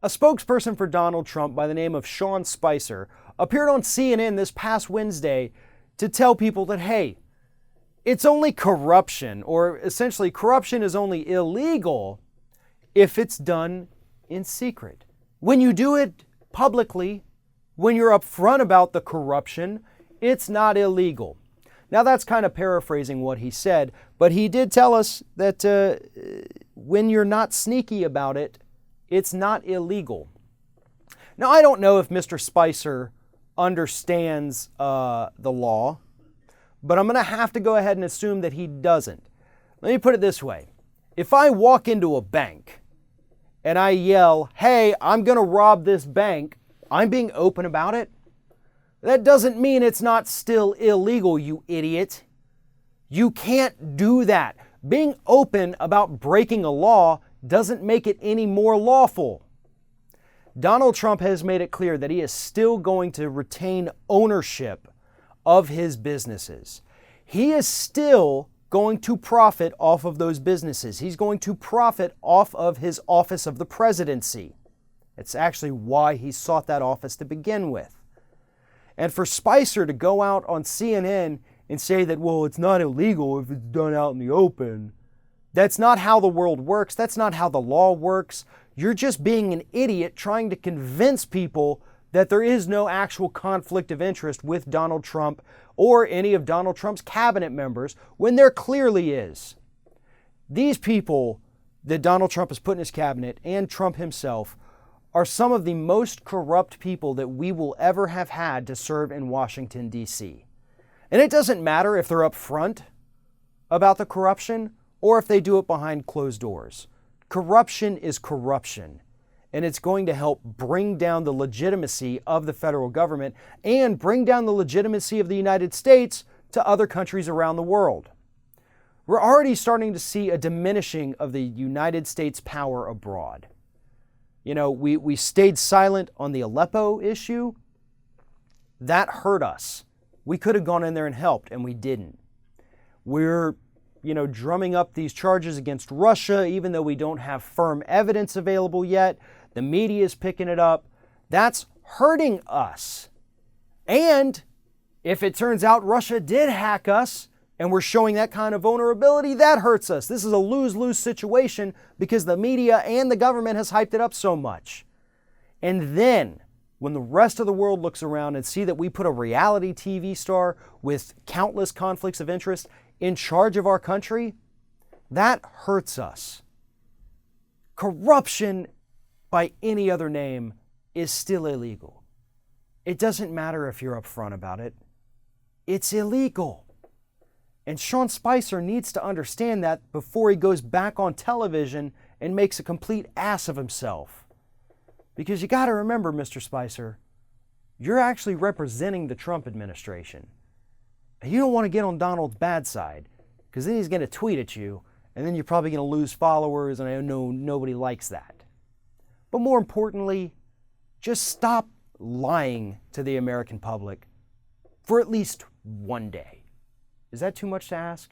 A spokesperson for Donald Trump by the name of Sean Spicer appeared on CNN this past Wednesday to tell people that, hey, it's only corruption, or essentially corruption is only illegal if it's done in secret. When you do it publicly, when you're upfront about the corruption, it's not illegal. Now that's kind of paraphrasing what he said, but he did tell us that when you're not sneaky about it, it's not illegal. Now I don't know if Mr. Spicer understands the law, but I'm going to have to go ahead and assume that he doesn't. Let me put it this way. If I walk into a bank and I yell, hey, I'm going to rob this bank, I'm being open about it. That doesn't mean it's not still illegal, you idiot. You can't do that. Being open about breaking a law doesn't make it any more lawful. Donald Trump has made it clear that he is still going to retain ownership of his businesses. He is still going to profit off of those businesses. He's going to profit off of his office of the presidency. It's actually why he sought that office to begin with. And for Spicer to go out on CNN and say that, well, it's not illegal if it's done out in the open. That's not how the world works. That's not how the law works. You're just being an idiot trying to convince people that there is no actual conflict of interest with Donald Trump or any of Donald Trump's cabinet members when there clearly is. These people that Donald Trump has put in his cabinet and Trump himself are some of the most corrupt people that we will ever have had to serve in Washington, D.C. And it doesn't matter if they're up front about the corruption or if they do it behind closed doors. Corruption is corruption. And it's going to help bring down the legitimacy of the federal government and bring down the legitimacy of the United States to other countries around the world. We're already starting to see a diminishing of the United States' power abroad. You know, we stayed silent on the Aleppo issue. That hurt us. We could have gone in there and helped, and we didn't. We're drumming up these charges against Russia, even though we don't have firm evidence available yet. The media is picking it up. That's hurting us. And if it turns out Russia did hack us and we're showing that kind of vulnerability, that hurts us. This is a lose-lose situation because the media and the government has hyped it up so much. And then when the rest of the world looks around and see that we put a reality TV star with countless conflicts of interest in charge of our country, that hurts us. Corruption by any other name is still illegal. It doesn't matter if you're upfront about it. It's illegal. And Sean Spicer needs to understand that before he goes back on television and makes a complete ass of himself. Because you got to remember, Mr. Spicer, you're actually representing the Trump administration. And you don't want to get on Donald's bad side, because then he's going to tweet at you, and then you're probably going to lose followers, and I know nobody likes that. But more importantly, just stop lying to the American public for at least one day. Is that too much to ask?